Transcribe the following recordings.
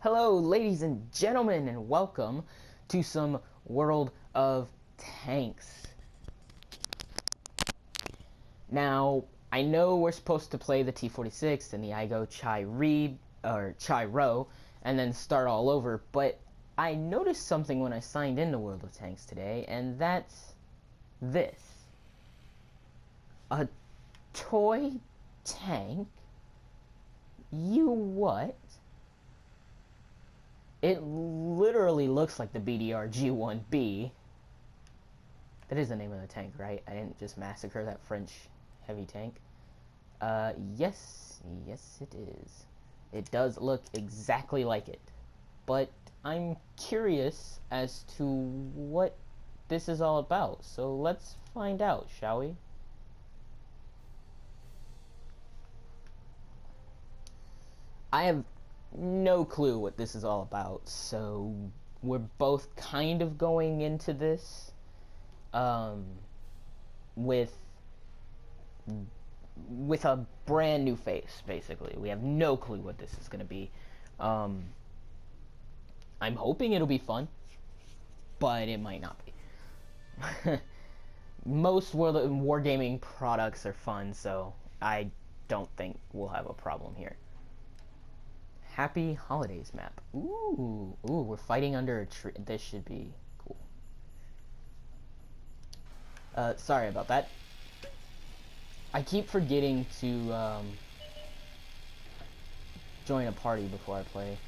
Hello, ladies and gentlemen, and welcome to some World of Tanks. Now, I know we're supposed to play the T-46 and the Igo Chai Ro, and then start all over, but I noticed something when I signed into World of Tanks today, and that's this. A toy tank? You what? It literally looks like the BDR G1B. That is the name of the tank, right? I didn't just massacre that French heavy tank. Yes it is. It does look exactly like it. But I'm curious as to what this is all about. So let's find out, shall we? I have no clue what this is all about, so we're both kind of going into this with a brand new face. Basically, we have no clue what this is going to be. I'm hoping it'll be fun, but it might not be. Most wargaming products are fun, so I don't think we'll have a problem here. Happy Holidays map. Ooh, we're fighting under a tree. This should be cool. Sorry about that. I keep forgetting to join a party before I play.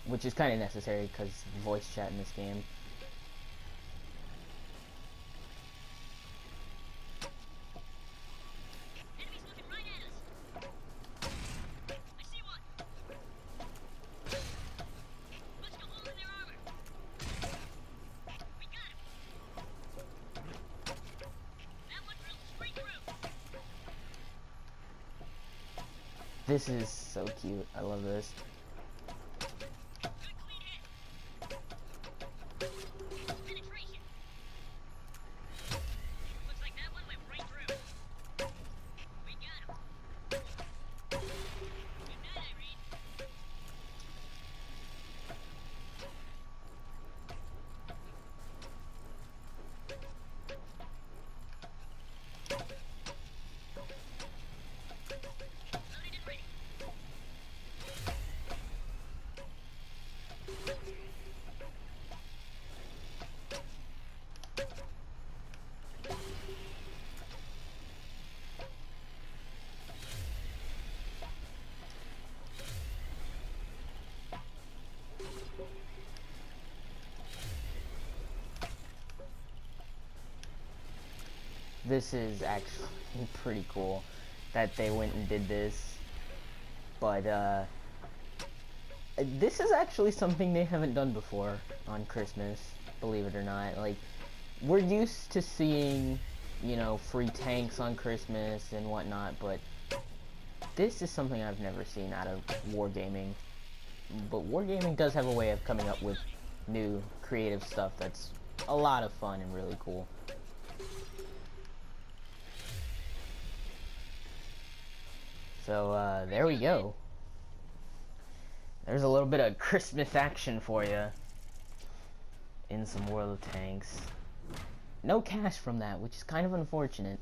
Which is kind of necessary because voice chat in this game. This is so cute. I love this. This is actually pretty cool that they went and did this, but this is actually something they haven't done before on Christmas, believe it or not. Like, we're used to seeing, you know, free tanks on Christmas and whatnot, but this is something I've never seen out of wargaming. But wargaming does have a way of coming up with new creative stuff that's a lot of fun and really cool. So, there we go. There's a little bit of Christmas action for you in some World of Tanks. No cash from that, which is kind of unfortunate.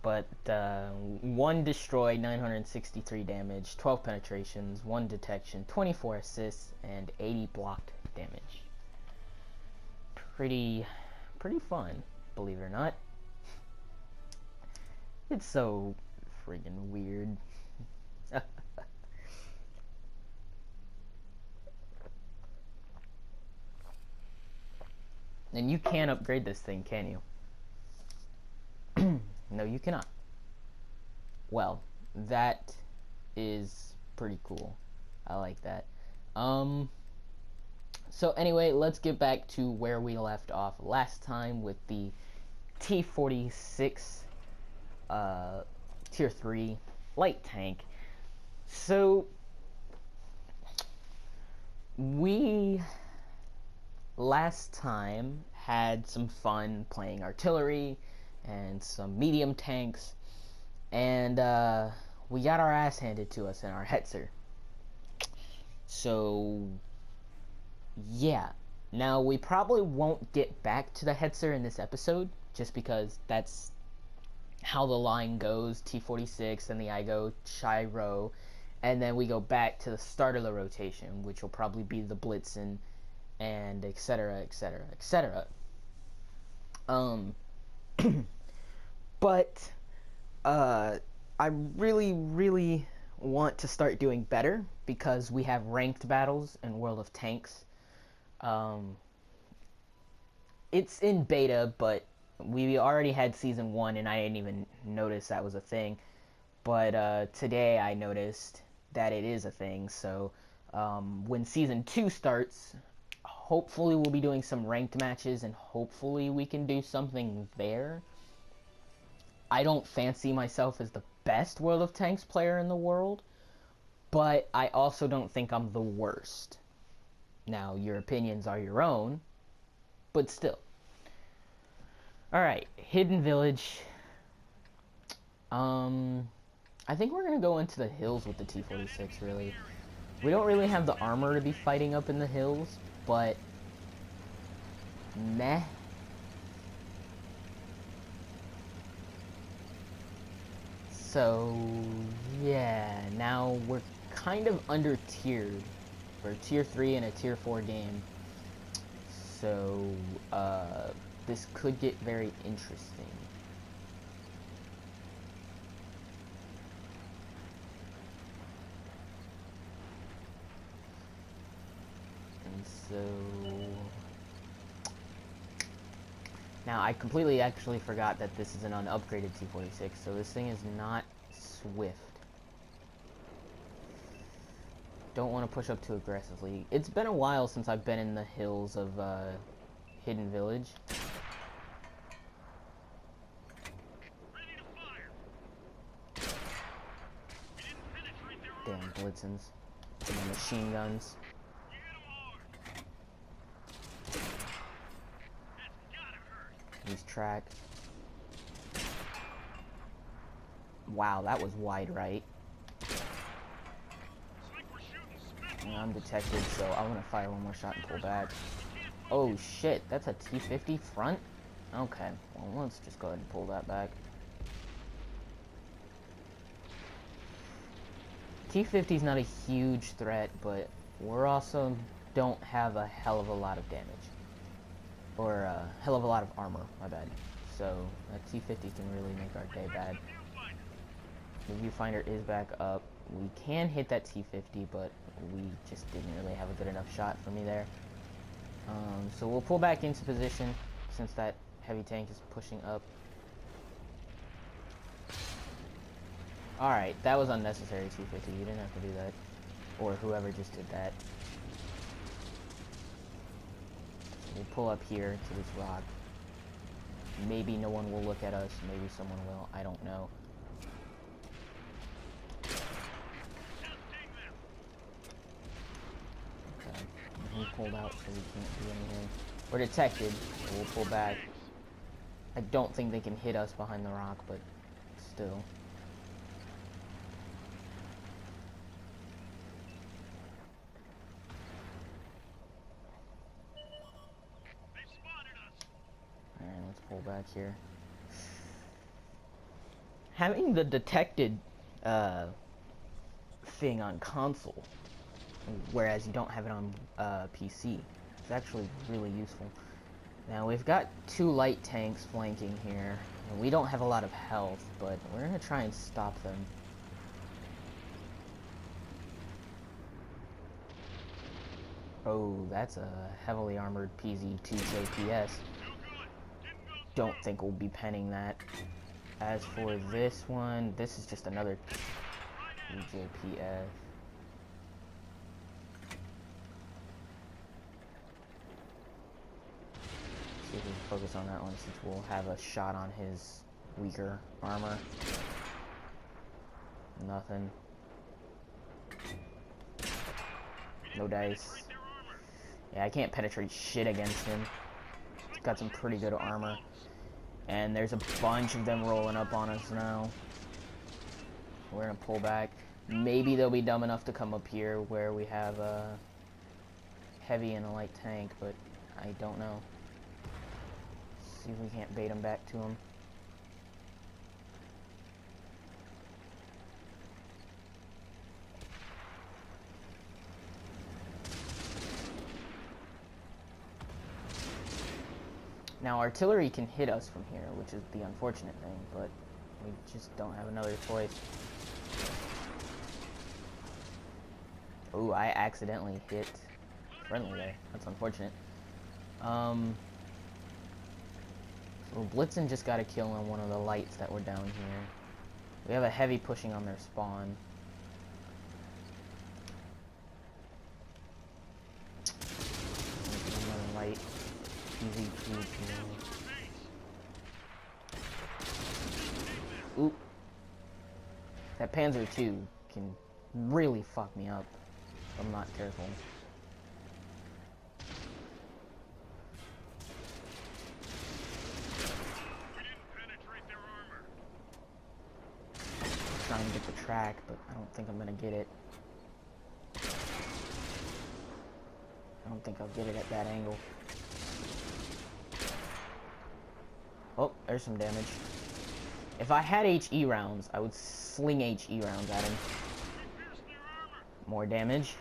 But, 1 destroyed, 963 damage, 12 penetrations, 1 detection, 24 assists, and 80 blocked damage. Pretty fun, believe it or not. It's so friggin' weird. And you can't upgrade this thing, can you? No, you cannot. Well, that is pretty cool. I like that. So anyway, let's get back to where we left off last time with the T-46 Tier 3 light tank. So we last time had some fun playing artillery and some medium tanks, and we got our ass handed to us in our Hetzer. So, yeah. Now, we probably won't get back to the Hetzer in this episode, just because that's how the line goes. T46, and the IGO, Shiro, and then we go back to the start of the rotation, which will probably be the Blitzen, and etc, etc, etc. But, I really want to start doing better, because we have ranked battles in World of Tanks. It's in beta, but we already had Season 1, and I didn't even notice that was a thing. But today I noticed that it is a thing, so when Season 2 starts, hopefully we'll be doing some ranked matches, and hopefully we can do something there. I don't fancy myself as the best World of Tanks player in the world, but I also don't think I'm the worst. Now, your opinions are your own, but still. Alright, Hidden Village. I think we're gonna go into the hills with the T46, really. We don't really have the armor to be fighting up in the hills, but meh. So, yeah, now we're kind of under-tiered. We're a Tier 3 and a Tier 4 game. So, this could get very interesting. And so... Now, I completely actually forgot that this is an unupgraded T46, so this thing is not swift. Don't want to push up too aggressively. It's been a while since I've been in the hills of Hidden Village. Damn Blitzens. And the machine guns. He's tracked. Wow, that was wide right. And I'm detected, so I'm gonna fire one more shot and pull back. Oh shit, that's a T50 front? Okay, well let's just go ahead and pull that back. T50's not a huge threat, but we're also don't have a hell of a lot of damage. Or a hell of a lot of armor, my bad. So, that T50 can really make our day bad. The viewfinder is back up. We can hit that T50, but we just didn't really have a good enough shot for me there. So we'll pull back into position, since that heavy tank is pushing up. Alright, that was unnecessary, T50. You didn't have to do that. Or whoever just did that. We'll pull up here to this rock. Maybe no one will look at us. Maybe someone will. I don't know. Okay. We pulled out, so we can't do anything. We're detected. So we'll pull back. I don't think they can hit us behind the rock, but still. Pull back here. Having the detected thing on console, whereas you don't have it on PC, is actually really useful. Now we've got two light tanks flanking here, and we don't have a lot of health, but we're gonna try and stop them. Oh, that's a heavily armored PZ2JPS. Don't think we'll be penning that. As for this one, this is just another PJPF. See if we can focus on that one, since we'll have a shot on his weaker armor. Nothing. No dice. Yeah, I can't penetrate shit against him. He's got some pretty good armor. And there's a bunch of them rolling up on us now. We're gonna pull back. Maybe they'll be dumb enough to come up here where we have a heavy and a light tank, but I don't know. See if we can't bait them back to them. Now artillery can hit us from here, which is the unfortunate thing, but we just don't have another choice. Ooh, I accidentally hit friendly there. That's unfortunate. So Blitzen just got a kill on one of the lights that were down here. We have a heavy pushing on their spawn. Another light. Easy peasy. Oop. That Panzer II can really fuck me up if I'm not careful. I'm trying to get the track, but I don't think I'm gonna get it. I don't think I'll get it at that angle. Oh, there's some damage. If I had HE rounds, I would sling HE rounds at him. More damage.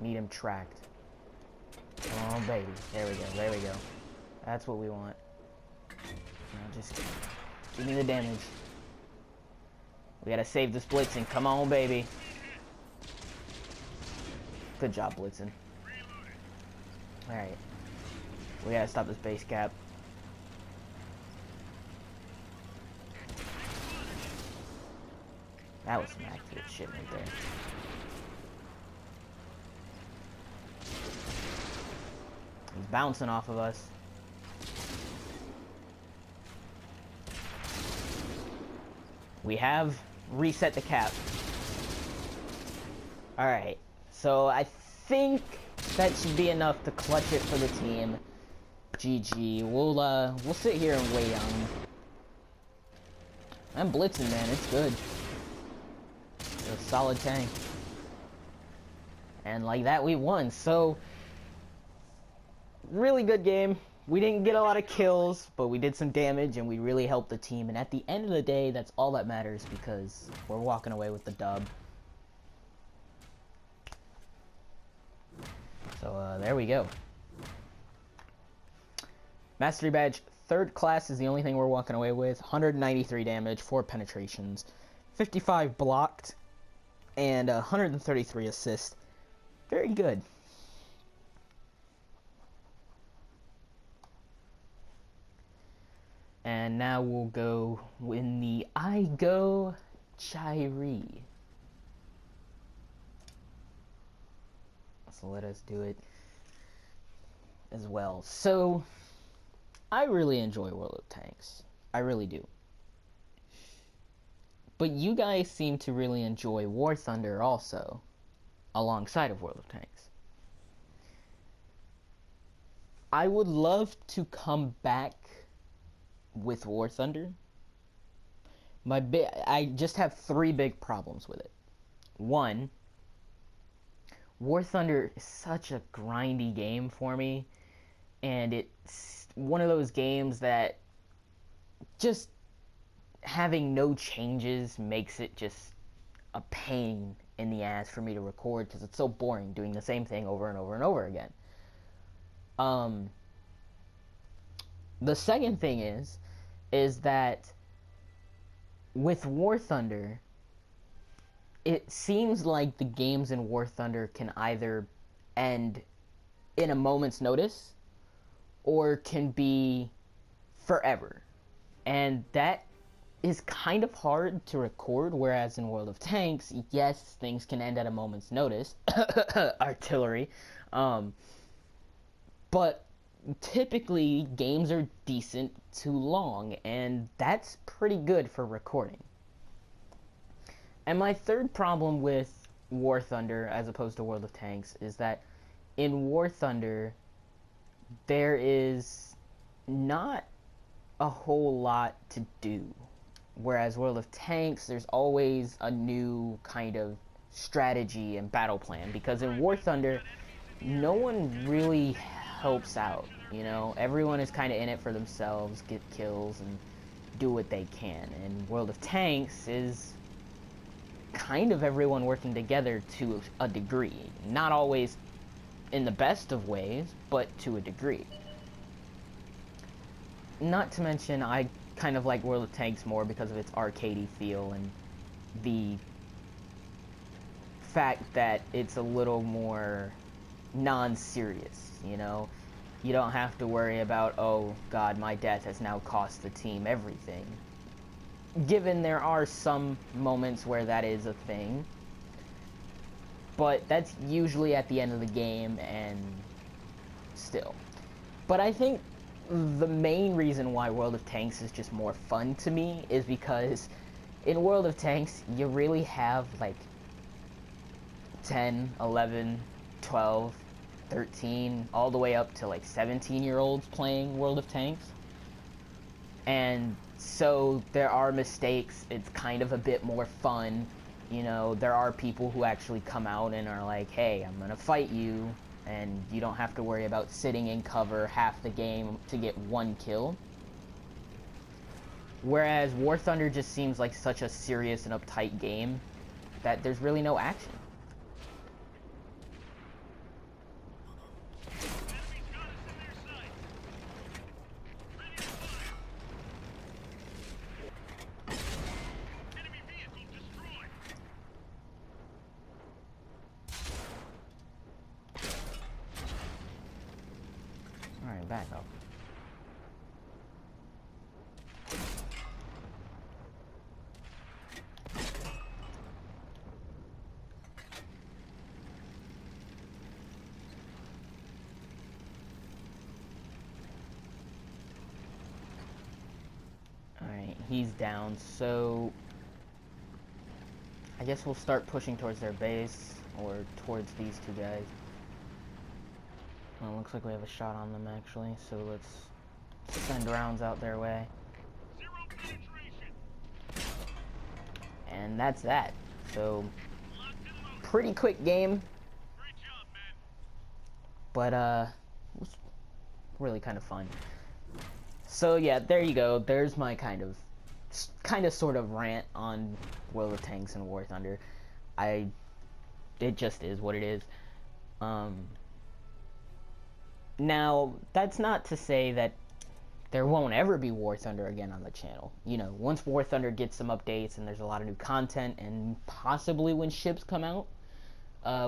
Need him tracked. Oh, baby. There we go. There we go. That's what we want. Now just give me the damage. We gotta save this Blitzen. Come on, baby. Good job, Blitzen. Alright. We gotta stop this base cap. That was some accurate shit right there. He's bouncing off of us. We have reset the cap. Alright, so I think that should be enough to clutch it for the team. GG. We'll sit here and wait on him. I'm blitzing, man. It's good. It's a solid tank. And like that, we won. So, really good game. We didn't get a lot of kills, but we did some damage, and we really helped the team. And at the end of the day, that's all that matters, because we're walking away with the dub. So, there we go. Mastery badge, 3rd class is the only thing we're walking away with. 193 damage, 4 penetrations, 55 blocked, and 133 assists. Very good. And now we'll go in the I Go Chiree. So let us do it as well. So, I really enjoy World of Tanks. I really do. But you guys seem to really enjoy War Thunder also, alongside of World of Tanks. I would love to come back with War Thunder. I just have 3 big problems with it. 1, War Thunder is such a grindy game for me, and it's one of those games that just having no changes makes it just a pain in the ass for me to record, because it's so boring doing the same thing over and over and over again. The second thing is that with War Thunder, it seems like the games in War Thunder can either end in a moment's notice or can be forever. And that is kind of hard to record, whereas in World of Tanks, yes, things can end at a moment's notice. Artillery. But typically, games are decent to long, and that's pretty good for recording. And my third problem with War Thunder, as opposed to World of Tanks, is that in War Thunder, there is not a whole lot to do. Whereas World of Tanks, there's always a new kind of strategy and battle plan, because in War Thunder, no one really helps out, you know? Everyone is kind of in it for themselves, get kills, and do what they can. And World of Tanks is kind of everyone working together to a degree. Not always in the best of ways, but to a degree. Not to mention, I kind of like World of Tanks more because of its arcadey feel and the fact that it's a little more non-serious, you know? You don't have to worry about, oh god, my death has now cost the team everything. Given there are some moments where that is a thing, but that's usually at the end of the game, and still. But I think the main reason why World of Tanks is just more fun to me is because in World of Tanks, you really have like 10, 11, 12, 13, all the way up to like 17-year-olds playing World of Tanks. And so there are mistakes, it's kind of a bit more fun. You know, there are people who actually come out and are like, hey, I'm gonna fight you, and you don't have to worry about sitting in cover half the game to get one kill. Whereas War Thunder just seems like such a serious and uptight game that there's really no action. Alright, back up. Alright, he's down, so I guess we'll start pushing towards their base, or towards these two guys. Well, looks like we have a shot on them, actually, so let's send rounds out their way. And that's that. So, pretty quick game. But, it was really kind of fun. So, yeah, there you go. There's my kind of sort of rant on World of Tanks and War Thunder. It just is what it is. Now, that's not to say that there won't ever be War Thunder again on the channel. You know, once War Thunder gets some updates and there's a lot of new content, and possibly when ships come out,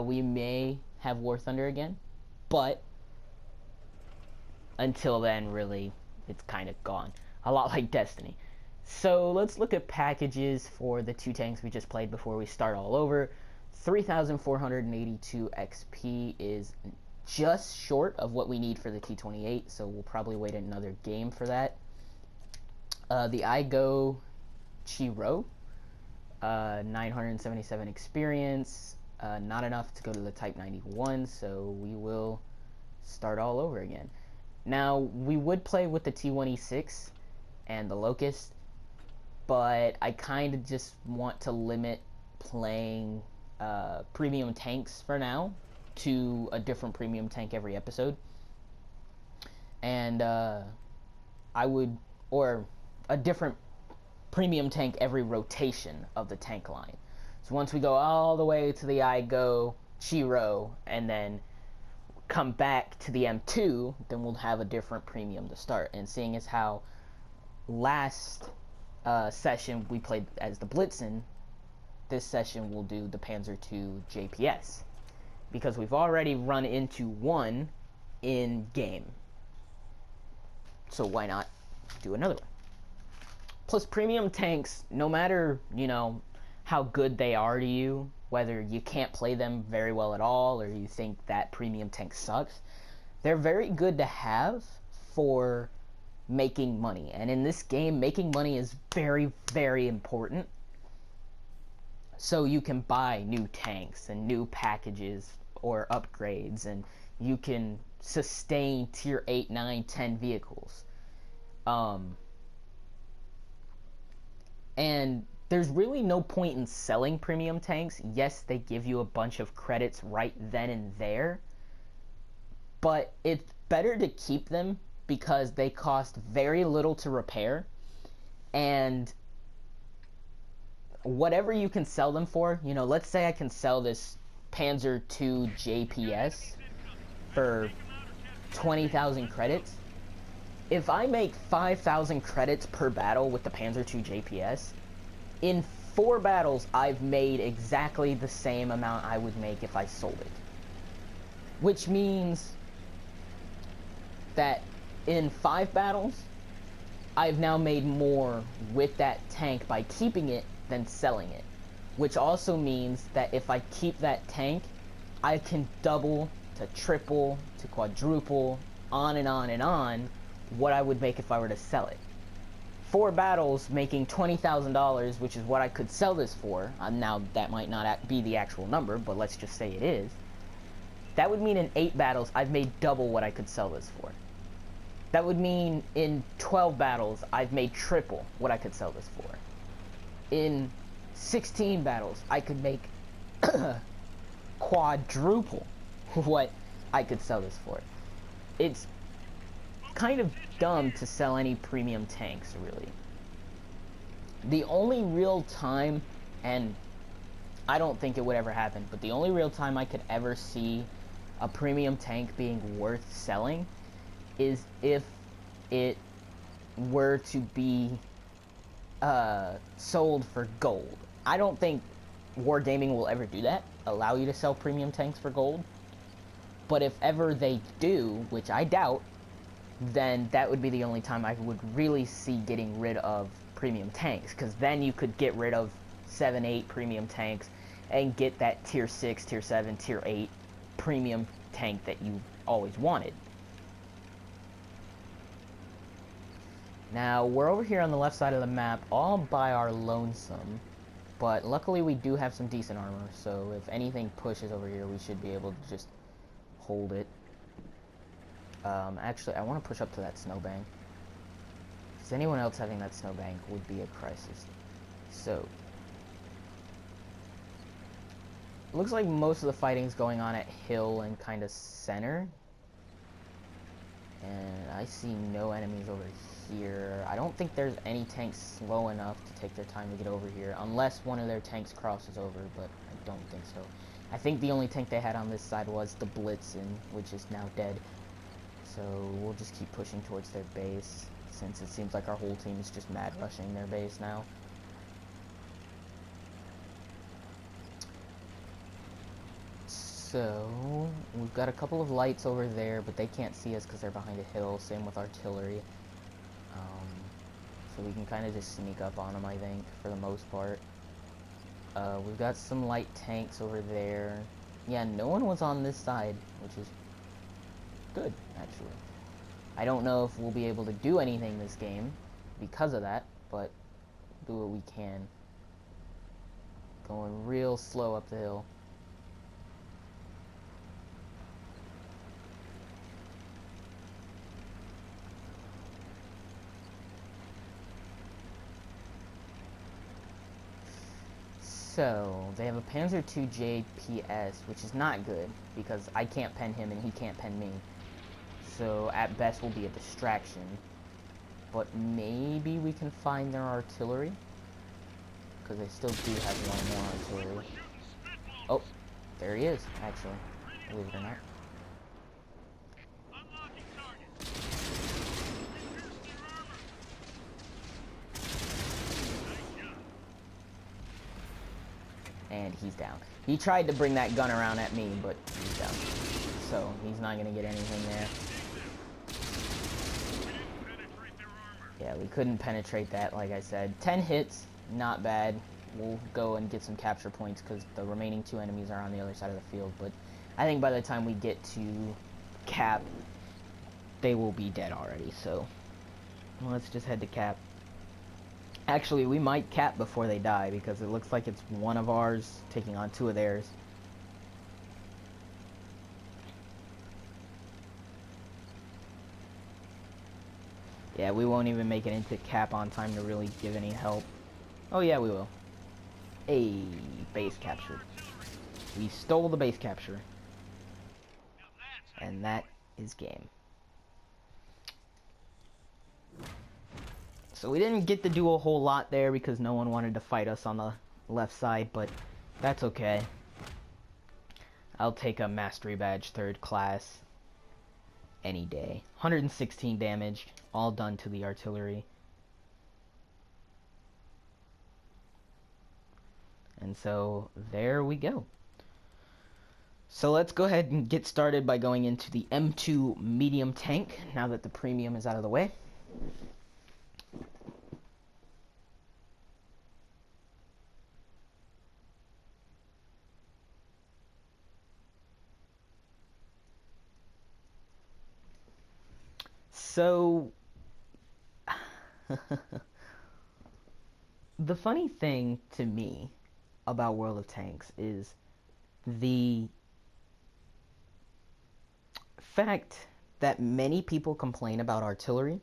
we may have War Thunder again. But until then, really, it's kind of gone. A lot like Destiny. So let's look at packages for the two tanks we just played before we start all over. 3,482 XP is just short of what we need for the T28, so we'll probably wait another game for that. The Igo Chiro, 977 experience, not enough to go to the Type 91, so we will start all over again. Now, we would play with the T1E6 and the Locust, but I kind of just want to limit playing premium tanks for now to a different premium tank every episode. And or a different premium tank every rotation of the tank line. So once we go all the way to the Igo Chiro and then come back to the M2, then we'll have a different premium to start. And seeing as how last session we played as the Blitzen, this session we'll do the Panzer II JPS, because we've already run into one in game, so why not do another one? Plus, premium tanks, no matter, you know, how good they are to you, whether you can't play them very well at all or you think that premium tank sucks, they're very good to have for making money. And in this game, making money is very, very important. So you can buy new tanks and new packages or upgrades, and you can sustain tier 8, 9, 10 vehicles. And there's really no point in selling premium tanks. Yes, they give you a bunch of credits right then and there, but it's better to keep them because they cost very little to repair, and whatever you can sell them for, you know, let's say I can sell this Panzer II JPS for 20,000 credits. If I make 5,000 credits per battle with the Panzer II JPS, in 4 battles I've made exactly the same amount I would make if I sold it. Which means that in 5 battles, I've now made more with that tank by keeping it than selling it. Which also means that if I keep that tank, I can double to triple to quadruple, on and on and on, what I would make if I were to sell it. 4 battles making $20,000, which is what I could sell this for. Now, that might not be the actual number, but let's just say it is. That would mean in 8 battles, I've made double what I could sell this for. That would mean in 12 battles, I've made triple what I could sell this for. In 16 battles, I could make quadruple what I could sell this for. It's kind of dumb to sell any premium tanks, really. The only real time, and I don't think it would ever happen, but the only real time I could ever see a premium tank being worth selling is if it were to be sold for gold. I don't think Wargaming will ever do that, allow you to sell premium tanks for gold. But if ever they do, which I doubt, then that would be the only time I would really see getting rid of premium tanks, because then you could get rid of 7, 8 premium tanks and get that tier 6, tier 7, tier 8 premium tank that you always wanted. Now, we're over here on the left side of the map, all by our lonesome, but luckily we do have some decent armor, so if anything pushes over here, we should be able to just hold it. Actually, I want to push up to that snowbank. Because anyone else having that snowbank would be a crisis. So, looks like most of the fighting's going on at hill and kind of center. And I see no enemies over here. I don't think there's any tanks slow enough to take their time to get over here, unless one of their tanks crosses over, but I don't think so. I think the only tank they had on this side was the Blitzen, which is now dead. So we'll just keep pushing towards their base, since it seems like our whole team is just mad rushing their base now. So we've got a couple of lights over there, but they can't see us because they're behind a hill. Same with artillery. So we can kind of just sneak up on them, I think, for the most part. We've got some light tanks over there. Yeah, no one was on this side, which is good, actually. I don't know if we'll be able to do anything this game because of that, but do what we can. Going real slow up the hill. So, they have a Panzer II JPS, which is not good, because I can't pen him and he can't pen me. So, at best, will be a distraction. But maybe we can find their artillery? Because they still do have one more artillery. Oh, there he is, actually. Believe it or not. And he's down. He tried to bring that gun around at me, but he's down. So, he's not going to get anything there. Yeah, we couldn't penetrate that, like I said. 10 hits, not bad. We'll go and get some capture points because the remaining 2 enemies are on the other side of the field. But I think by the time we get to cap, they will be dead already. So, let's just head to cap. Actually, we might cap before they die, because it looks like it's one of ours taking on 2 of theirs. Yeah, we won't even make it into cap on time to really give any help. Oh yeah, we will. A base captured. We stole the base capture. And that is game. So we didn't get to do a whole lot there because no one wanted to fight us on the left side, but that's okay. I'll take a mastery badge 3rd class any day. 116 damage, all done to the artillery. And so there we go. So let's go ahead and get started by going into the M2 medium tank now that the premium is out of the way. So the funny thing to me about World of Tanks is the fact that many people complain about artillery,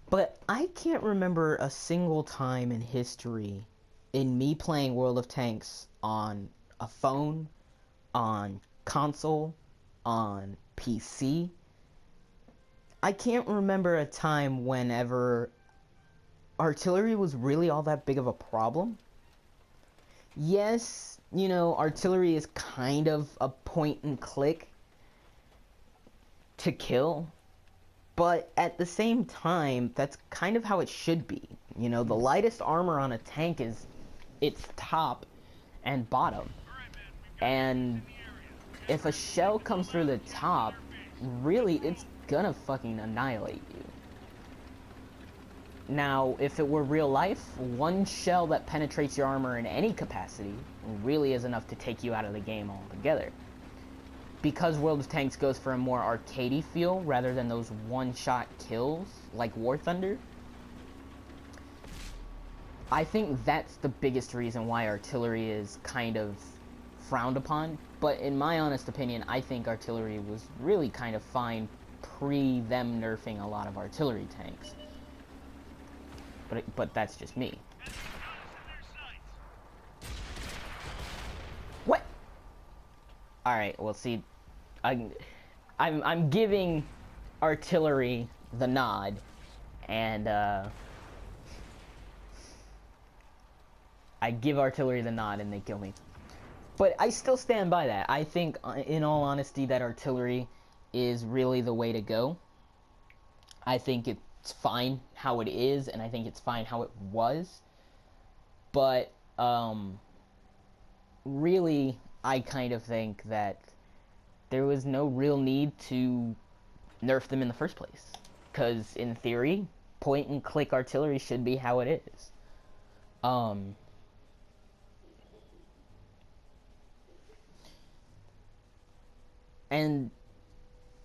but I can't remember a single time in history in me playing World of Tanks on a phone, on console, on PC. I can't remember a time whenever artillery was really all that big of a problem. Yes, you know, artillery is kind of a point and click to kill, but at the same time, that's kind of how it should be. You know, the lightest armor on a tank is its top and bottom. And if a shell comes through the top, really, it's gonna fucking annihilate you. Now, if it were real life, one shell that penetrates your armor in any capacity really is enough to take you out of the game altogether. Because World of Tanks goes for a more arcadey feel rather than those one-shot kills like War Thunder, I think that's the biggest reason why artillery is kind of frowned upon. But in my honest opinion, I think artillery was really kind of fine pre them nerfing a lot of artillery tanks. But that's just me. What? All right. Well, see, I'm giving artillery the nod, and I give artillery the nod, and they kill me. But I still stand by that. I think, in all honesty, that artillery is really the way to go. I think it's fine how it is, and I think it's fine how it was. But, really, I kind of think that there was no real need to nerf them in the first place. Because, in theory, point-and-click artillery should be how it is. And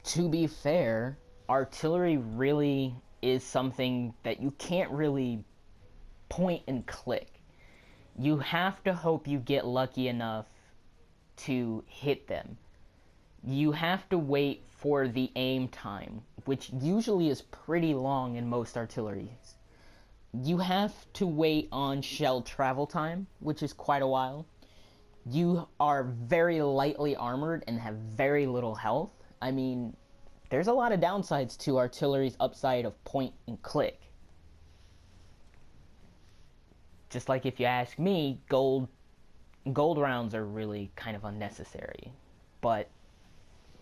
to be fair, artillery really is something that you can't really point and click. You have to hope you get lucky enough to hit them. You have to wait for the aim time, which usually is pretty long in most artilleries. You have to wait on shell travel time, which is quite a while. You are very lightly armored and have very little health. I mean, there's a lot of downsides to artillery's upside of point and click. Just like if you ask me, gold rounds are really kind of unnecessary. But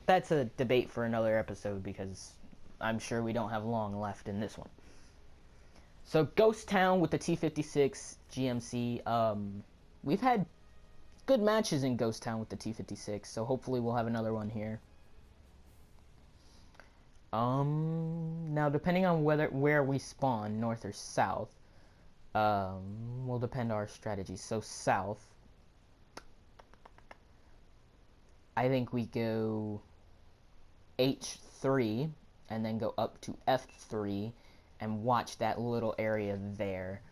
that's a debate for another episode because I'm sure we don't have long left in this one. So Ghost Town with the T56 GMC. We've had good matches in Ghost Town with the T56, so hopefully we'll have another one here. Now depending on where we spawn, north or south, will depend on our strategy. So south, I think we go H3 and then go up to F3 and watch that little area there.